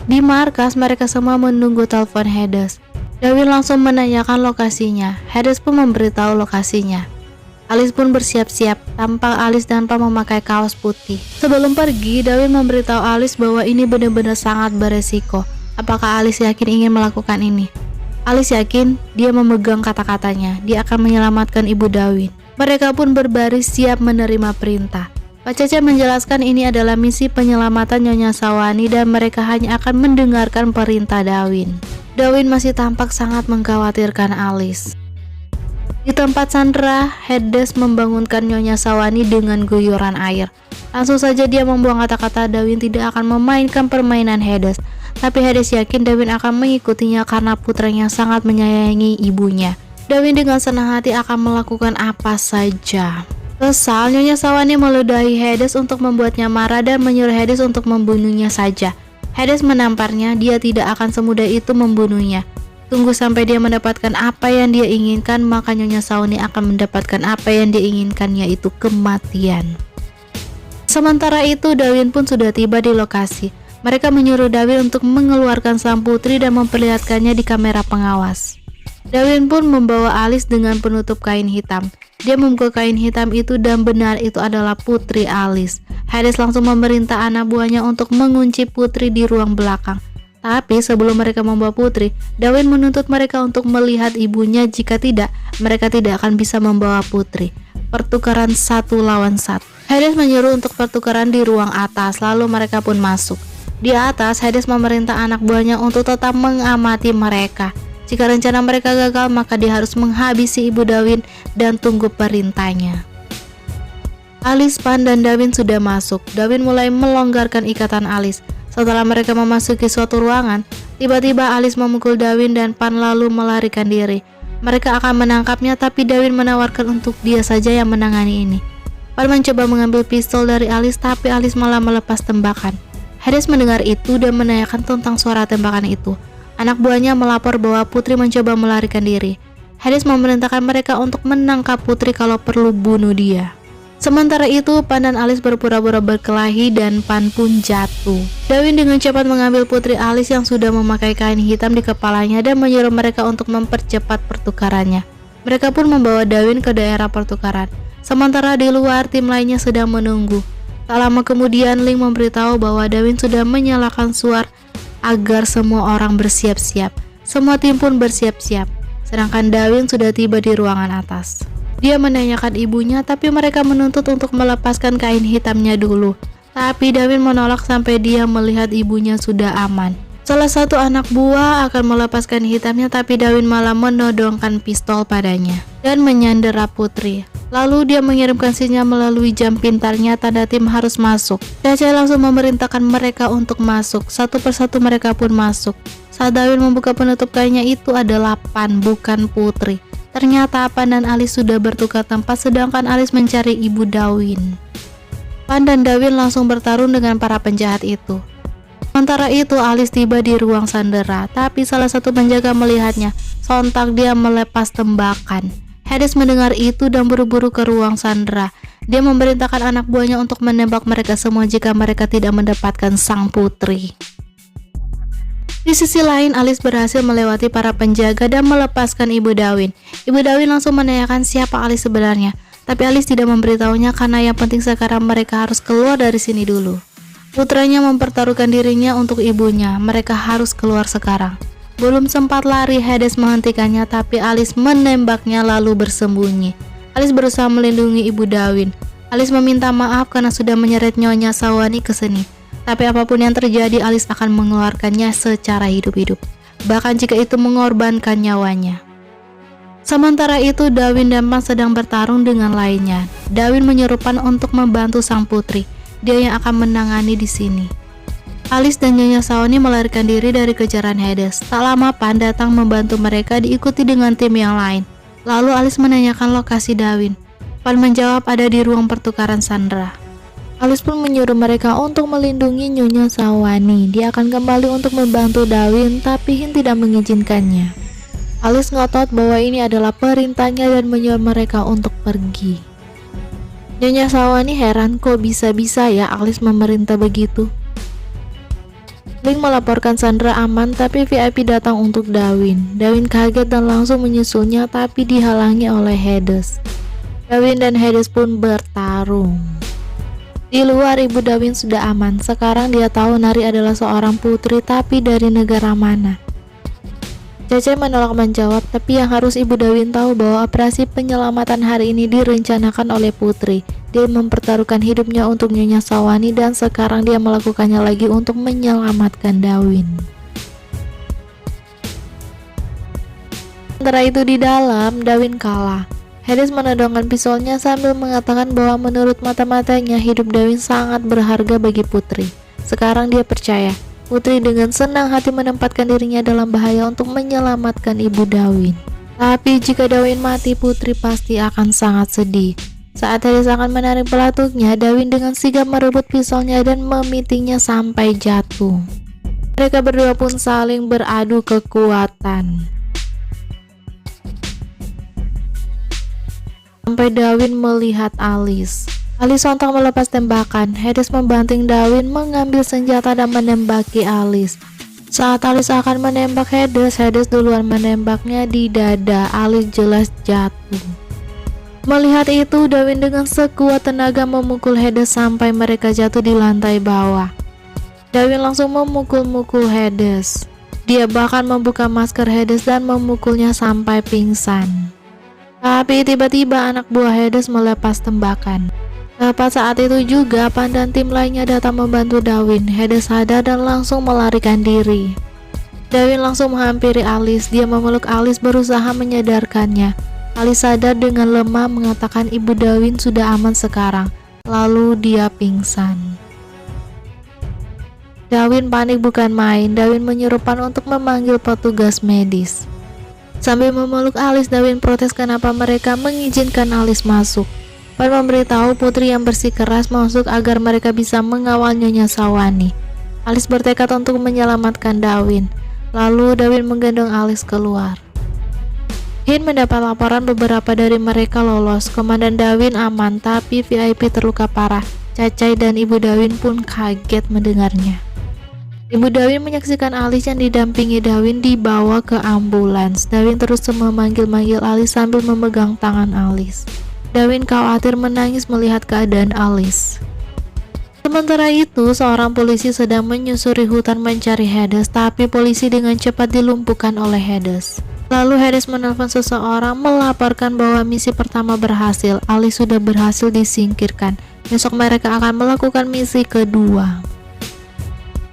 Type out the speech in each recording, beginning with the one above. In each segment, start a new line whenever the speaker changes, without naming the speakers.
Di markas, mereka semua menunggu telepon Hades. Dawin langsung menanyakan lokasinya. Hades pun memberitahu lokasinya. Alice pun bersiap-siap, tampak Alice tanpa memakai kaos putih. Sebelum pergi, Dawin memberitahu Alice bahwa ini benar-benar sangat beresiko. Apakah Alice yakin ingin melakukan ini? Alice yakin dia memegang kata-katanya. Dia akan menyelamatkan ibu Dawin. Mereka pun berbaris siap menerima perintah. Pak Caca menjelaskan ini adalah misi penyelamatan Nyonya Sawani dan mereka hanya akan mendengarkan perintah Dawin. Dawin masih tampak sangat mengkhawatirkan Alice. Di tempat Sandra, Hades membangunkan Nyonya Sawani dengan guyuran air. Langsung saja dia membuang kata-kata Dawin tidak akan memainkan permainan Hades. Tapi Hades yakin Dawin akan mengikutinya karena putranya sangat menyayangi ibunya. Dawin dengan senang hati akan melakukan apa saja. Kesal, Nyonya Sawani meludahi Hades untuk membuatnya marah dan menyuruh Hades untuk membunuhnya saja. Hades menamparnya, dia tidak akan semudah itu membunuhnya. Tunggu sampai dia mendapatkan apa yang dia inginkan, maka Nyonya Sawani akan mendapatkan apa yang dia inginkan, yaitu kematian. Sementara itu, Dawin pun sudah tiba di lokasi. Mereka menyuruh Dawin untuk mengeluarkan sang putri dan memperlihatkannya di kamera pengawas. Dawin pun membawa Alice dengan penutup kain hitam. Dia membuka kain hitam itu dan benar itu adalah putri Alice. Hades langsung memerintah anak buahnya untuk mengunci putri di ruang belakang. Tapi sebelum mereka membawa putri, Dawin menuntut mereka untuk melihat ibunya. Jika tidak, mereka tidak akan bisa membawa putri. Pertukaran 1 lawan 1. Hades menyuruh untuk pertukaran di ruang atas, lalu mereka pun masuk. Di atas, Hades memerintah anak buahnya untuk tetap mengamati mereka. Jika rencana mereka gagal, maka dia harus menghabisi ibu Dawin dan tunggu perintahnya. Alice, Pan, dan Dawin sudah masuk. Dawin mulai melonggarkan ikatan Alice. Setelah mereka memasuki suatu ruangan, tiba-tiba Alice memukul Dawin dan Pan lalu melarikan diri. Mereka akan menangkapnya, tapi Dawin menawarkan untuk dia saja yang menangani ini. Pan mencoba mengambil pistol dari Alice, tapi Alice malah melepas tembakan. Hades mendengar itu dan menanyakan tentang suara tembakan itu. Anak buahnya melapor bahwa putri mencoba melarikan diri. Hades memerintahkan mereka untuk menangkap putri, kalau perlu bunuh dia. Sementara itu, Pan dan Alice berpura-pura berkelahi dan Pan pun jatuh. Dawin dengan cepat mengambil putri Alice yang sudah memakai kain hitam di kepalanya dan menyuruh mereka untuk mempercepat pertukarannya. Mereka pun membawa Dawin ke daerah pertukaran. Sementara di luar, tim lainnya sedang menunggu. Tak lama kemudian, Ling memberitahu bahwa Dawin sudah menyalakan suar agar semua orang bersiap-siap. Semua tim pun bersiap-siap. Sedangkan Dawin sudah tiba di ruangan atas. Dia menanyakan ibunya, tapi mereka menuntut untuk melepaskan kain hitamnya dulu. Tapi Dawin menolak sampai dia melihat ibunya sudah aman. Salah satu anak buah akan melepaskan hitamnya, tapi Dawin malah menodongkan pistol padanya dan menyandera putri. Lalu dia mengirimkan sinyal melalui jam pintarnya tanda tim harus masuk. Caca langsung memerintahkan mereka untuk masuk. Satu persatu mereka pun masuk. Saat Dawin membuka penutup kainnya, itu adalah Pan, bukan putri. Ternyata Pan dan Alice sudah bertukar tempat, sedangkan Alice mencari ibu Dawin. Pan dan Dawin langsung bertarung dengan para penjahat itu. Sementara itu, Alice tiba di ruang Sandera, tapi salah satu penjaga melihatnya. Sontak dia melepas tembakan. Hades mendengar itu dan buru-buru ke ruang Sandra. Dia memerintahkan anak buahnya untuk menembak mereka semua jika mereka tidak mendapatkan sang putri. Di sisi lain, Alice berhasil melewati para penjaga dan melepaskan ibu Dawin. Ibu Dawin langsung menanyakan siapa Alice sebenarnya, tapi Alice tidak memberitahunya karena yang penting sekarang mereka harus keluar dari sini dulu. Putranya mempertaruhkan dirinya untuk ibunya. Mereka harus keluar sekarang. Belum sempat lari, Hades menghentikannya, tapi Alice menembaknya lalu bersembunyi. Alice berusaha melindungi ibu Dawin. Alice meminta maaf karena sudah menyeret Nyonya Sawani ke sini. Tapi apapun yang terjadi, Alice akan mengeluarkannya secara hidup-hidup, bahkan jika itu mengorbankan nyawanya. Sementara itu, Dawin dan Pan sedang bertarung dengan lainnya. Dawin menyuruh Pan untuk membantu sang putri. Dia yang akan menangani di sini. Alice dan Nyonya Sawani melarikan diri dari kejaran Hades. Tak lama Pan datang membantu mereka, diikuti dengan tim yang lain. Lalu Alice menanyakan lokasi Dawin. Pan menjawab ada di ruang pertukaran Sandra. Alice pun menyuruh mereka untuk melindungi Nyonya Sawani. Dia akan kembali untuk membantu Dawin, tapi Hin tidak mengizinkannya. Alice ngotot bahwa ini adalah perintahnya dan menyuruh mereka untuk pergi. Nyonya Sawani heran, kok bisa-bisa ya Alice memerintah begitu. Link melaporkan Sandra aman, tapi VIP datang untuk Dawin. Dawin kaget dan langsung menyusulnya, tapi dihalangi oleh Hades. Dawin dan Hades pun bertarung. Di luar, ibu Dawin sudah aman. Sekarang dia tahu Nari adalah seorang putri, tapi dari negara mana. Cece menolak menjawab, tapi yang harus ibu Dawin tahu bahwa operasi penyelamatan hari ini direncanakan oleh putri. Dia mempertaruhkan hidupnya untuk Nyonya Sawani, dan sekarang dia melakukannya lagi untuk menyelamatkan Dawin. Sementara itu di dalam, Dawin kalah. Hades menodongkan pisaunya sambil mengatakan bahwa menurut mata-matanya hidup Dawin sangat berharga bagi putri. Sekarang dia percaya putri dengan senang hati menempatkan dirinya dalam bahaya untuk menyelamatkan ibu Dawin. Tapi jika Dawin mati, putri pasti akan sangat sedih. Saat Hades akan menarik pelatuknya, Dawin dengan sigap merebut pisaunya dan memitinya sampai jatuh. Mereka berdua pun saling beradu kekuatan. Sampai Dawin melihat Alice. Alice sontak melepas tembakan. Hades membanting Dawin mengambil senjata dan menembaki Alice. Saat Alice akan menembak Hades, Hades duluan menembaknya di dada. Alice jelas jatuh. Melihat itu, Dawin dengan sekuat tenaga memukul Hades sampai mereka jatuh di lantai bawah. Dawin langsung memukul-mukul Hades. Dia bahkan membuka masker Hades dan memukulnya sampai pingsan. Tapi tiba-tiba anak buah Hades melepas tembakan. Tepat saat itu juga Pan dan tim lainnya datang membantu Dawin. Hades sadar dan langsung melarikan diri. Dawin langsung menghampiri Alice. Dia memeluk Alice berusaha menyadarkannya. Alice sadar dengan lemah mengatakan ibu Dawin sudah aman sekarang. Lalu dia pingsan. Dawin panik bukan main. Dawin menyuruh Pan untuk memanggil petugas medis. Sambil memeluk Alice, Dawin protes kenapa mereka mengizinkan Alice masuk. Pan memberitahu putri yang bersikeras masuk agar mereka bisa mengawal Nyonya Sawani. Alice bertekad untuk menyelamatkan Dawin. Lalu Dawin menggendong Alice keluar. Hin mendapat laporan beberapa dari mereka lolos. Komandan Dawin aman, tapi VIP terluka parah. Cacai dan ibu Dawin pun kaget mendengarnya. Ibu Dawin menyaksikan Alice yang didampingi Dawin dibawa ke ambulans. Dawin terus memanggil-manggil Alice sambil memegang tangan Alice. Dawin khawatir menangis melihat keadaan Alice. Sementara itu, seorang polisi sedang menyusuri hutan mencari Hades, tapi polisi dengan cepat dilumpuhkan oleh Hades. Lalu Hades menelpon seseorang melaporkan bahwa misi pertama berhasil. Alice sudah berhasil disingkirkan. Besok mereka akan melakukan misi kedua.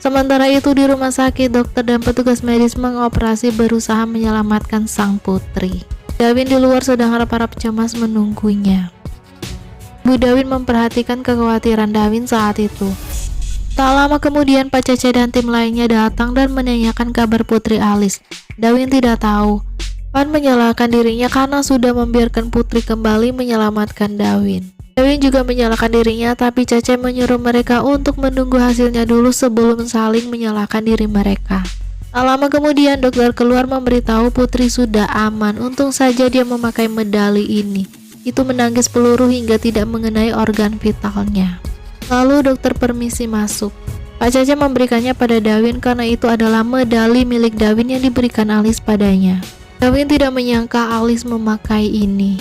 Sementara itu di rumah sakit, dokter dan petugas medis mengoperasi berusaha menyelamatkan sang putri. Dawin di luar sedang harap-harap cemas menunggunya. Bu Dawin memperhatikan kekhawatiran Dawin saat itu. Tak lama kemudian Pak Cece dan tim lainnya datang dan menanyakan kabar putri Alice. Dawin tidak tahu. Pan menyalahkan dirinya karena sudah membiarkan putri kembali menyelamatkan Dawin. Dawin juga menyalahkan dirinya, tapi Cece menyuruh mereka untuk menunggu hasilnya dulu sebelum saling menyalahkan diri mereka. Tak lama kemudian dokter keluar memberitahu putri sudah aman. Untung saja dia memakai medali ini. Itu menangkis peluru hingga tidak mengenai organ vitalnya. Lalu dokter permisi masuk. Pak Cece memberikannya pada Dawin karena itu adalah medali milik Dawin yang diberikan Alice padanya. Dawin tidak menyangka Alice memakai ini.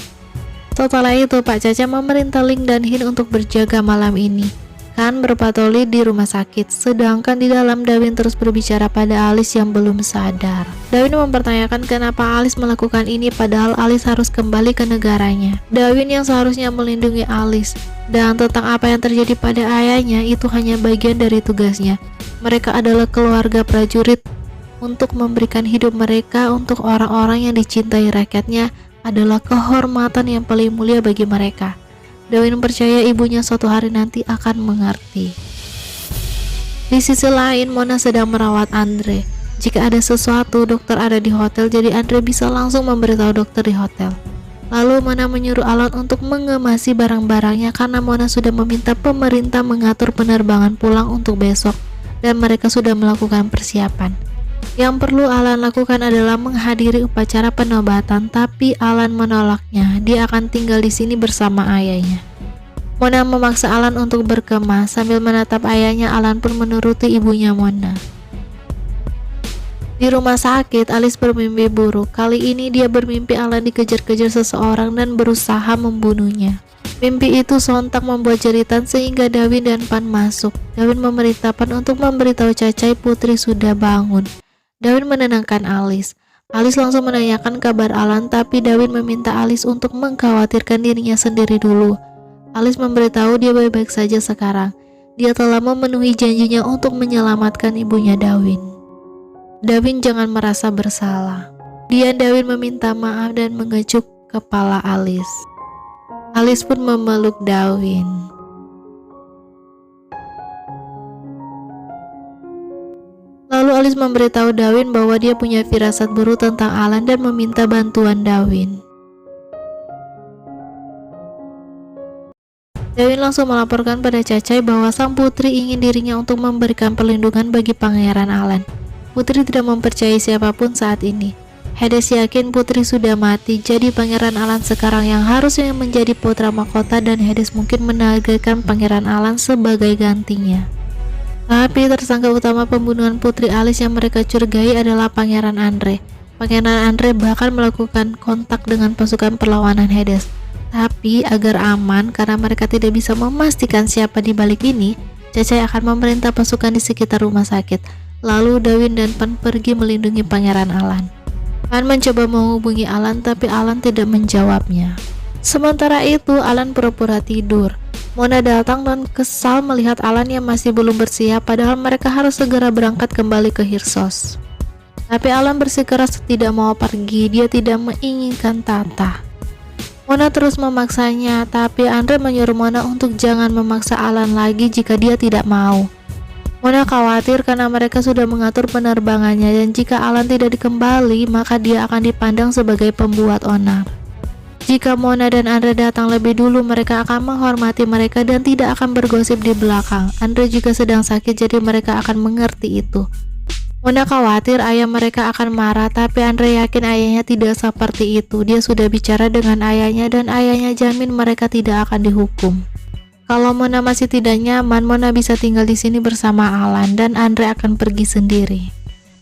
Setelah itu Pak Cece memerintah Link dan Hin untuk berjaga malam ini. Kan berpatroli di rumah sakit, sedangkan di dalam Dawin terus berbicara pada Alice yang belum sadar. Dawin mempertanyakan kenapa Alice melakukan ini padahal Alice harus kembali ke negaranya. Dawin yang seharusnya melindungi Alice dan tentang apa yang terjadi pada ayahnya itu hanya bagian dari tugasnya. Mereka adalah keluarga prajurit. Untuk memberikan hidup mereka untuk orang-orang yang dicintai rakyatnya adalah kehormatan yang paling mulia bagi mereka. Dawin percaya ibunya suatu hari nanti akan mengerti. Di sisi lain, Mona sedang merawat Andre. Jika ada sesuatu, dokter ada di hotel, jadi Andre bisa langsung memberitahu dokter di hotel. Lalu Mona menyuruh Alon untuk mengemasi barang-barangnya karena Mona sudah meminta pemerintah mengatur penerbangan pulang untuk besok, dan mereka sudah melakukan persiapan. Yang perlu Alan lakukan adalah menghadiri upacara penobatan, tapi Alan menolaknya. Dia akan tinggal di sini bersama ayahnya. Mona memaksa Alan untuk berkemah. Sambil menatap ayahnya, Alan pun menuruti ibunya Mona. Di rumah sakit, Alice bermimpi buruk. Kali ini dia bermimpi Alan dikejar-kejar seseorang dan berusaha membunuhnya. Mimpi itu sontak membuat jeritan sehingga Dawin dan Pan masuk. Dawin memerintah Pan untuk memberitahu Cacai putri sudah bangun. Dawin menenangkan Alice. Alice langsung menanyakan kabar Alan, tapi Dawin meminta Alice untuk mengkhawatirkan dirinya sendiri dulu. Alice memberitahu dia baik-baik saja sekarang. Dia telah memenuhi janjinya untuk menyelamatkan ibunya Dawin. Dawin jangan merasa bersalah. Kemudian Dawin meminta maaf dan mengejuk kepala Alice. Alice pun memeluk Dawin. Lalu Alice memberitahu Dawin bahwa dia punya firasat buruk tentang Alan dan meminta bantuan Dawin. Dawin langsung melaporkan pada Cacai bahwa sang putri ingin dirinya untuk memberikan perlindungan bagi Pangeran Alan. Putri tidak mempercayai siapapun saat ini. Hades yakin putri sudah mati, jadi Pangeran Alan sekarang yang harusnya menjadi putra mahkota dan Hades mungkin menargetkan Pangeran Alan sebagai gantinya. Tapi tersangka utama pembunuhan Putri Alice yang mereka curigai adalah Pangeran Andre. Pangeran Andre bahkan melakukan kontak dengan pasukan perlawanan Hades. Tapi agar aman, karena mereka tidak bisa memastikan siapa di balik ini, Cacai akan memerintah pasukan di sekitar rumah sakit. Lalu Dawin dan Pan pergi melindungi Pangeran Alan. Pan mencoba menghubungi Alan, tapi Alan tidak menjawabnya. Sementara itu, Alan pura-pura tidur. Mona datang dan kesal melihat Alan yang masih belum bersiap, padahal mereka harus segera berangkat kembali ke Hyrsos. Tapi Alan bersikeras tidak mau pergi, dia tidak menginginkan Tata. Mona terus memaksanya, tapi Andre menyuruh Mona untuk jangan memaksa Alan lagi jika dia tidak mau. Mona khawatir karena mereka sudah mengatur penerbangannya dan jika Alan tidak dikembali, maka dia akan dipandang sebagai pembuat onar. Jika Mona dan Andre datang lebih dulu, mereka akan menghormati mereka dan tidak akan bergosip di belakang. Andre juga sedang sakit, jadi mereka akan mengerti itu. Mona khawatir ayah mereka akan marah, tapi Andre yakin ayahnya tidak seperti itu. Dia sudah bicara dengan ayahnya dan ayahnya jamin mereka tidak akan dihukum. Kalau Mona masih tidak nyaman, Mona bisa tinggal di sini bersama Alan dan Andre akan pergi sendiri.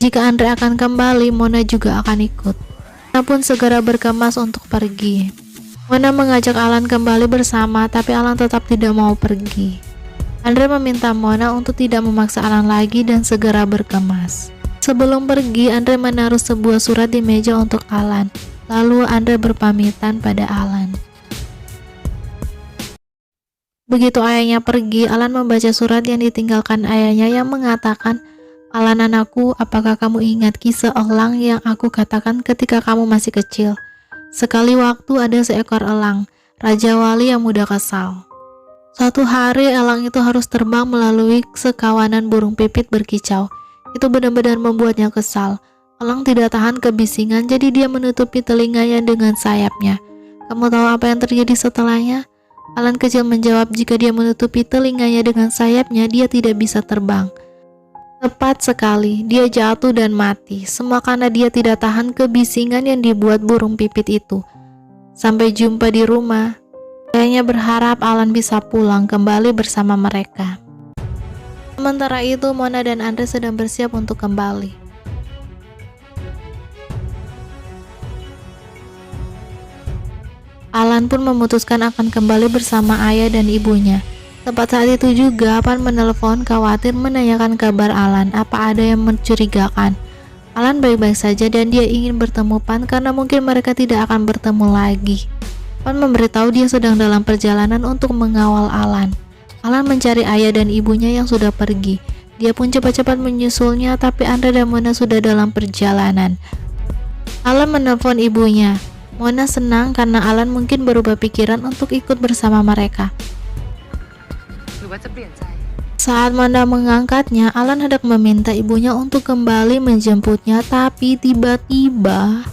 Jika Andre akan kembali, Mona juga akan ikut. Mona pun segera berkemas untuk pergi. Mona mengajak Alan kembali bersama, tapi Alan tetap tidak mau pergi. Andre meminta Mona untuk tidak memaksa Alan lagi dan segera berkemas. Sebelum pergi, Andre menaruh sebuah surat di meja untuk Alan. Lalu Andre berpamitan pada Alan. Begitu ayahnya pergi, Alan membaca surat yang ditinggalkan ayahnya yang mengatakan, "Alan anakku, apakah kamu ingat kisah elang yang aku katakan ketika kamu masih kecil? Sekali waktu ada seekor elang, Raja Wali yang muda kesal. Suatu hari elang itu harus terbang melalui sekawanan burung pipit berkicau. Itu benar-benar membuatnya kesal. Elang tidak tahan kebisingan, jadi dia menutupi telinganya dengan sayapnya. Kamu tahu apa yang terjadi setelahnya?" Alan kecil menjawab, jika dia menutupi telinganya dengan sayapnya, dia tidak bisa terbang. Tepat sekali, dia jatuh dan mati, semua karena dia tidak tahan kebisingan yang dibuat burung pipit itu. Sampai jumpa di rumah. Ayahnya berharap Alan bisa pulang kembali bersama mereka. Sementara itu, Mona dan Andre sedang bersiap untuk kembali. Alan pun memutuskan akan kembali bersama ayah dan ibunya. Tepat saat itu juga, Pan menelpon khawatir menanyakan kabar Alan, apa ada yang mencurigakan. Alan baik-baik saja dan dia ingin bertemu Pan karena mungkin mereka tidak akan bertemu lagi. Pan memberitahu dia sedang dalam perjalanan untuk mengawal Alan. Alan mencari ayah dan ibunya yang sudah pergi. Dia pun cepat-cepat menyusulnya, tapi Andre dan Mona sudah dalam perjalanan. Alan menelpon ibunya. Mona senang karena Alan mungkin berubah pikiran untuk ikut bersama mereka. Saat Mona mengangkatnya, Alan hendak meminta ibunya untuk kembali menjemputnya, tapi tiba-tiba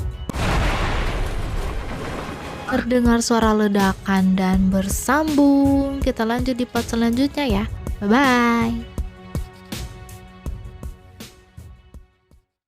terdengar suara ledakan dan bersambung. Kita lanjut di part selanjutnya ya. Bye-bye.